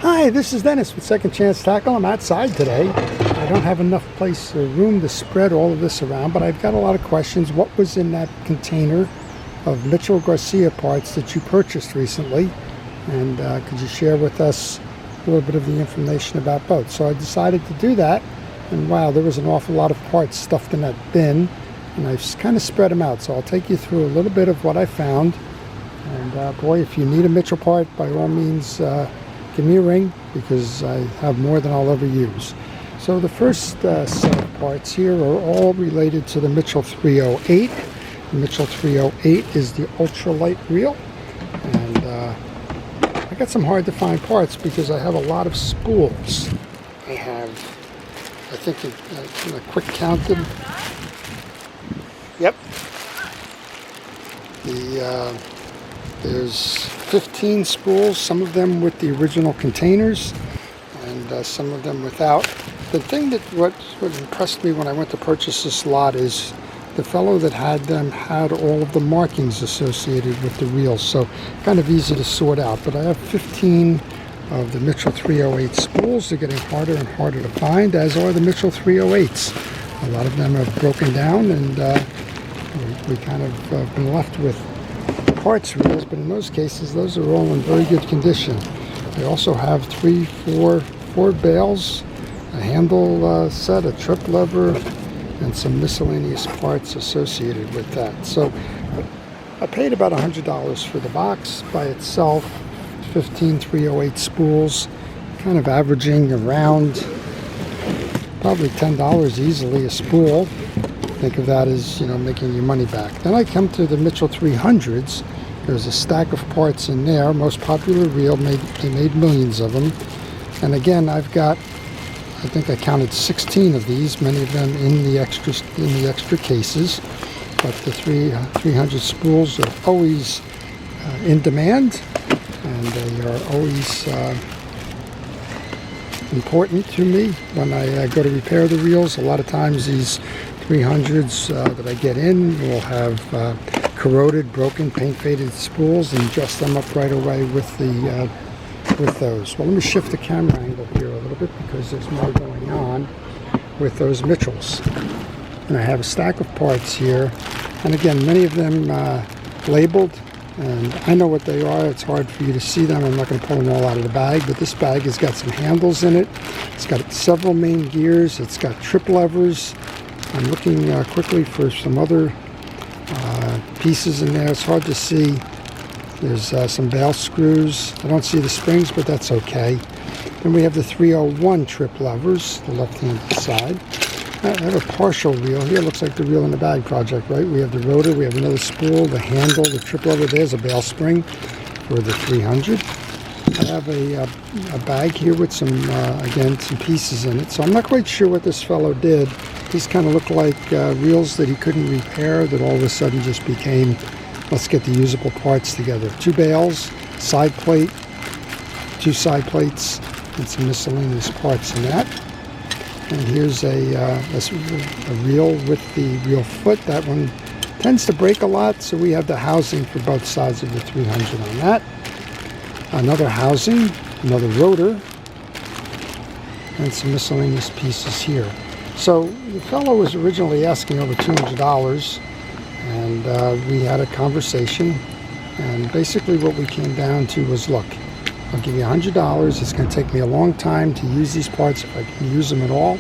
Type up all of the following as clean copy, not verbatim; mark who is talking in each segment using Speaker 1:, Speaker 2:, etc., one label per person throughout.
Speaker 1: Hi, this is Dennis with Second Chance Tackle. I'm outside today. I don't have enough room to spread all of this around, but I've got a lot of questions. What was in that container of Mitchell Garcia parts that you purchased recently? And could you share with us a little bit of the information about both? So I decided to do that, and wow, there was an awful lot of parts stuffed in that bin, and I've kind of spread them out. So I'll take you through a little bit of what I found. And boy, if you need a Mitchell part, by all means, give me a ring, because I have more than I'll ever use. So the first set of parts here are all related to the Mitchell 308. The Mitchell 308 is the ultralight reel, and I got some hard to find parts because I have a lot of spools. I have, I think, a quick counted. Yep. There's 15 spools, some of them with the original containers and some of them without. The thing that what impressed me when I went to purchase this lot is the fellow that had them had all of the markings associated with the reels, so kind of easy to sort out. But I have 15 of the Mitchell 308 spools. They're getting harder and harder to find, as are the Mitchell 308s. A lot of them are broken down, and we kind of been left with parts reels, but in those cases, those are all in very good condition. I also have four bales, a handle set, a trip lever, and some miscellaneous parts associated with that. So I paid about $100 for the box by itself, 15 308 spools, kind of averaging around probably $10 easily a spool. Think of that as, making your money back. Then I come to the Mitchell 300s. There's a stack of parts in there. Most popular reel, they made millions of them. And again, I've got, I think I counted 16 of these, many of them in the extra cases. But the 300 spools are always in demand, and they are always important to me when I go to repair the reels. A lot of times these 300s that I get in will have corroded, broken, paint faded spools, and dress them up right away with those. Well, let me shift the camera angle here a little bit because there's more going on with those Mitchells. And I have a stack of parts here, and again, many of them labeled, and I know what they are. It's hard for you to see them. I'm not going to pull them all out of the bag, but this bag has got some handles in it. It's got several main gears. It's got trip levers. I'm looking quickly for some other pieces in there. It's hard to see. There's some bale screws. I don't see the springs, but that's okay. Then we have the 301 trip levers, the left-hand side. I have a partial reel here. Looks like the reel in the bag project, right? We have the rotor, we have another spool, the handle, the trip lever. There's a bale spring for the 300. I have a bag here with some, again, some pieces in it. So I'm not quite sure what this fellow did. These kind of look like reels that he couldn't repair, that all of a sudden just became, let's get the usable parts together. 2 bales, side plate, 2 side plates, and some miscellaneous parts in that. And here's a reel with the reel foot. That one tends to break a lot, so we have the housing for both sides of the 300 on that. Another housing, another rotor, and some miscellaneous pieces here. So the fellow was originally asking over $200, and we had a conversation, and basically what we came down to was, look, I'll give you $100. It's going to take me a long time to use these parts, if I can use them at all.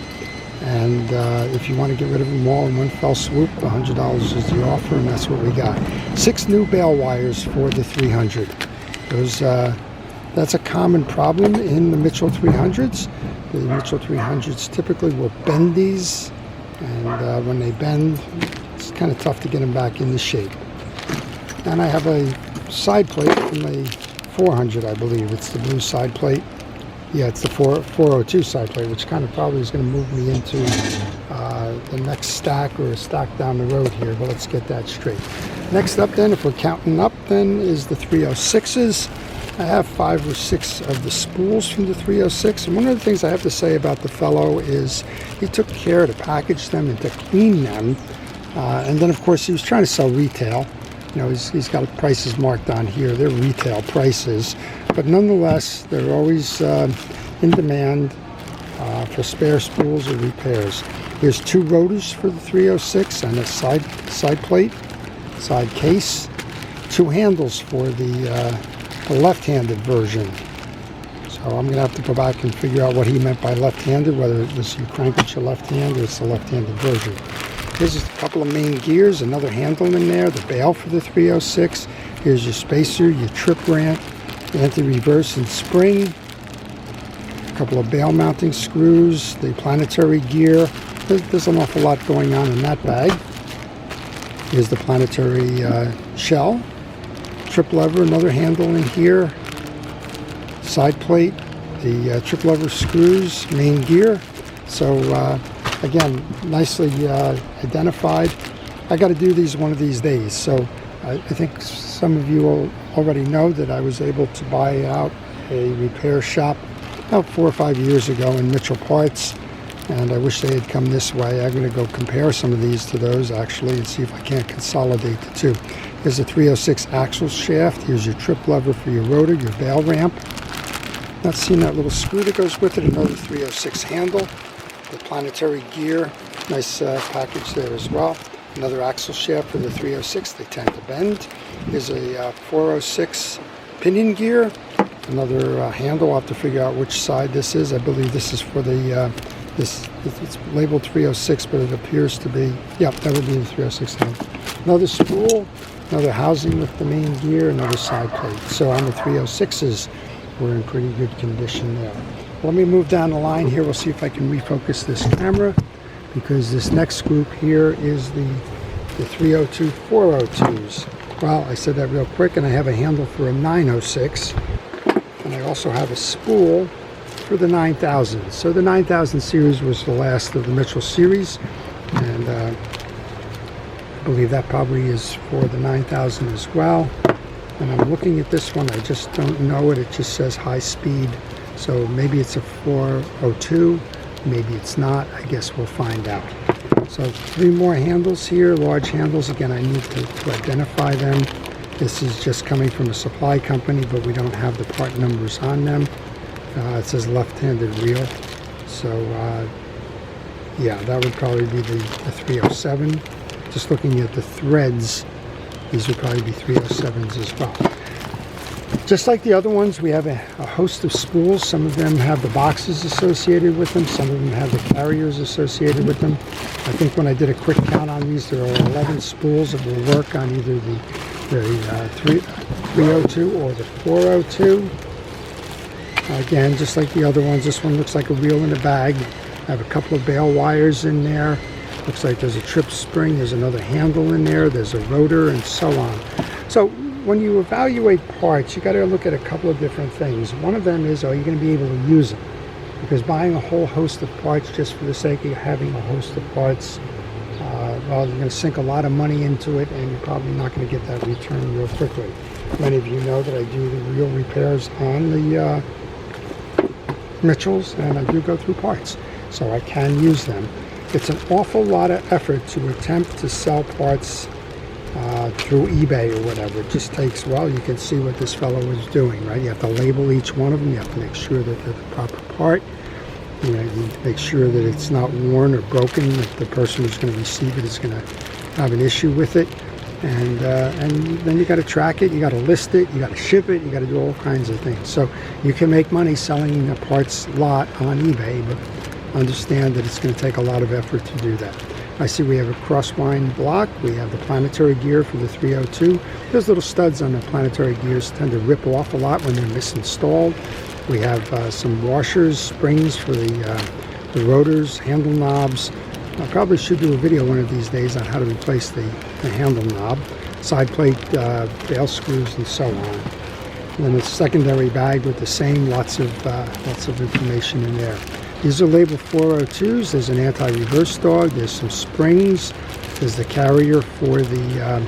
Speaker 1: And if you want to get rid of them all in one fell swoop, the $100 is the offer, and that's what we got. 6 new bale wires for the 300. That's a common problem in the Mitchell 300s. The Mitchell 300s typically will bend these, and when they bend, it's kind of tough to get them back into shape. And I have a side plate from the 400, I believe. It's the blue side plate. Yeah, it's the 402 side plate, which kind of probably is going to move me into the next stack or a stack down the road here, but let's get that straight. Next up then, if we're counting up then, is the 306s. I have 5 or 6 of the spools from the 306, and one of the things I have to say about the fellow is he took care to package them and to clean them, and then of course he was trying to sell retail. You know, he's got prices marked on here. They're retail prices. But nonetheless, they're always in demand for spare spools or repairs. There's 2 rotors for the 306 and a side plate, side case. 2 handles for the left-handed version. So I'm going to have to go back and figure out what he meant by left-handed, whether it was you crank with your left hand or it's the left-handed version. Here's a couple of main gears, another handle in there, the bail for the 306. Here's your spacer, your trip ramp, anti-reverse and spring. A couple of bail mounting screws, the planetary gear. There's an awful lot going on in that bag. Here's the planetary shell. Trip lever, another handle in here. Side plate, the trip lever screws, main gear. So again, nicely identified. I got to do these one of these days. So I think some of you will already know that I was able to buy out a repair shop about 4 or 5 years ago in Mitchell Parts, and I wish they had come this way. I'm going to go compare some of these to those actually and see if I can't consolidate the two. Here's a 306 axle shaft. Here's your trip lever for your rotor, your bail ramp. Not seeing that little screw that goes with it. Another 306 handle. The planetary gear. Nice package there as well. Another axle shaft for the 306. They tend to bend. Here's a 406 pinion gear. Another handle. I'll have to figure out which side this is. I believe this is for the it's labeled 306, but it appears to be, yep, that would be the 306 handle. Another spool. Another housing with the main gear, another side plate. So on the 306s, we're in pretty good condition there. Let me move down the line here. We'll see if I can refocus this camera, because this next group here is the 302 402s. Well, I said that real quick, and I have a handle for a 906, and I also have a spool for the 9000. So the 9000 series was the last of the Mitchell series, and I believe that probably is for the 9000 as well. And I'm looking at this one, I just don't know it. It just says high speed. So maybe it's a 402, maybe it's not. I guess we'll find out. So 3 more handles here, large handles. Again, I need to identify them. This is just coming from a supply company, but we don't have the part numbers on them. It says left-handed reel. So yeah, that would probably be the 307. Just looking at the threads, these would probably be 307s as well. Just like the other ones, we have a host of spools. Some of them have the boxes associated with them. Some of them have the carriers associated with them. I think when I did a quick count on these, there are 11 spools that will work on either the 302 or the 402. Again, just like the other ones, this one looks like a reel in a bag. I have a couple of bail wires in there. Looks like there's a trip spring, there's another handle in there, there's a rotor, and so on. So when you evaluate parts, you got to look at a couple of different things. One of them is, are you going to be able to use them? Because buying a whole host of parts just for the sake of having a host of parts, well, you're going to sink a lot of money into it, and you're probably not going to get that return real quickly. Many of you know that I do the real repairs on the Mitchells, and I do go through parts, so I can use them. It's an awful lot of effort to attempt to sell parts through eBay or whatever. It just takes, well, you can see what this fellow was doing, right? You have to label each one of them. You have to make sure that they're the proper part. You know, you make sure that it's not worn or broken, that the person who's going to receive it is going to have an issue with it. And then you got to track it, you got to list it, you got to ship it, you got to do all kinds of things. So you can make money selling a parts lot on eBay, but understand that it's going to take a lot of effort to do that. I see we have a crosswind block. We have the planetary gear for the 302. Those little studs on the planetary gears tend to rip off a lot when they're misinstalled. We have some washers, springs for the rotors, handle knobs. I probably should do a video one of these days on how to replace the handle knob, side plate, bail screws, and so on. And then a secondary bag with the same, lots of information in there. These are labeled 402s. There's an anti-reverse dog. There's some springs. There's the carrier for the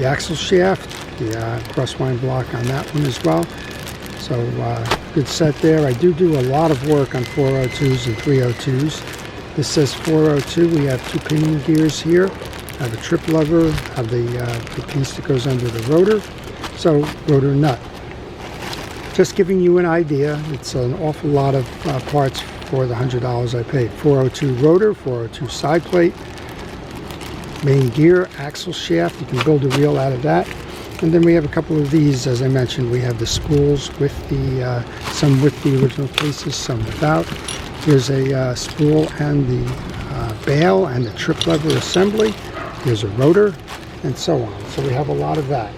Speaker 1: axle shaft, the crosswind block on that one as well. So good set there. I do a lot of work on 402s and 302s. This says 402. We have 2 pinion gears here. I have a trip lever. I have the piece that goes under the rotor. So rotor nut. just giving you an idea. It's an awful lot of parts for the $100 I paid. 402 rotor, 402 side plate, main gear, axle shaft. You can build a reel out of that. And then we have a couple of these, as I mentioned. We have the spools with the some with the original cases, some without. Here's a spool and the bail and the trip lever assembly. Here's a rotor, and so on. So we have a lot of that.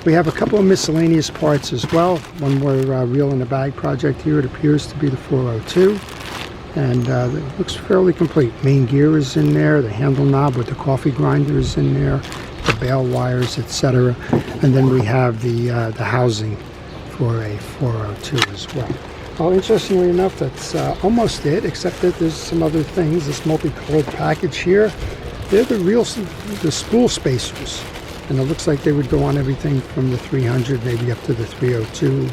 Speaker 1: We have a couple of miscellaneous parts as well. One more reel in a bag project here. It appears to be the 402, and it looks fairly complete. Main gear is in there. The handle knob with the coffee grinder is in there. The bail wires, etc. And then we have the housing for a 402 as well. Well, interestingly enough, that's almost it, except that there's some other things. This multicolored package here, they're the spool spacers. And it looks like they would go on everything from the 300 maybe up to the 302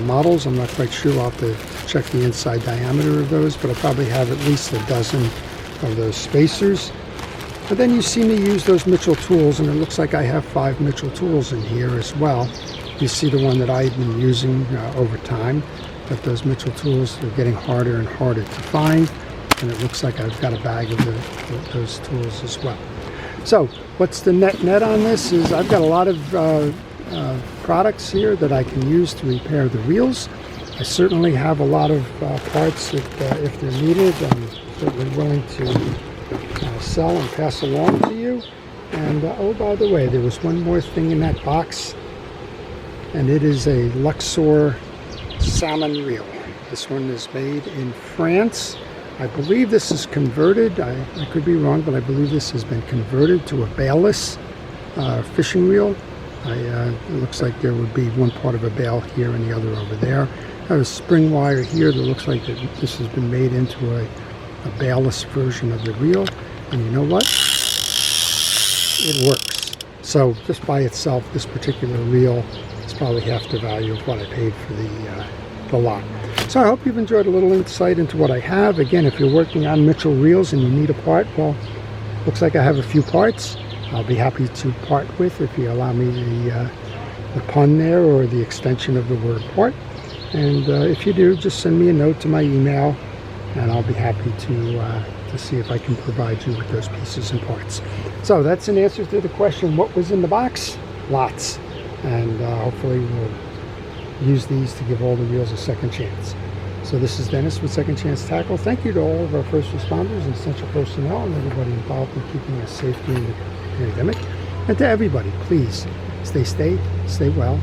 Speaker 1: models. I'm not quite sure. I'll have to check the inside diameter of those, but I probably have at least a dozen of those spacers. But then you see me use those Mitchell tools, and it looks like I have 5 Mitchell tools in here as well. You see the one that I've been using over time, but those Mitchell tools are getting harder and harder to find, and it looks like I've got a bag of those tools as well. So what's the net on this is I've got a lot of products here that I can use to repair the reels. I certainly have a lot of parts that if they're needed, I'm certainly willing to sell and pass along to you. And oh, by the way, there was one more thing in that box, and it is a Luxor salmon reel. This one is made in France. I believe this is converted. I could be wrong, but I believe this has been converted to a bailless fishing reel. It looks like there would be one part of a bail here and the other over there. I have a spring wire here that looks like that this has been made into a bailless version of the reel. And you know what? It works. So just by itself, this particular reel is probably half the value of what I paid for the lot. So I hope you've enjoyed a little insight into what I have. Again, if you're working on Mitchell reels and you need a part, well, looks like I have a few parts I'll be happy to part with if you allow me the pun there, or the extension of the word part. And if you do, just send me a note to my email, and I'll be happy to see if I can provide you with those pieces and parts. So that's an answer to the question, what was in the box? Lots. And hopefully we'll use these to give all the reels a second chance. So this is Dennis with Second Chance Tackle. Thank you to all of our first responders and essential personnel and everybody involved in keeping us safe during the pandemic. And to everybody, please stay well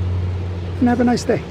Speaker 1: and have a nice day.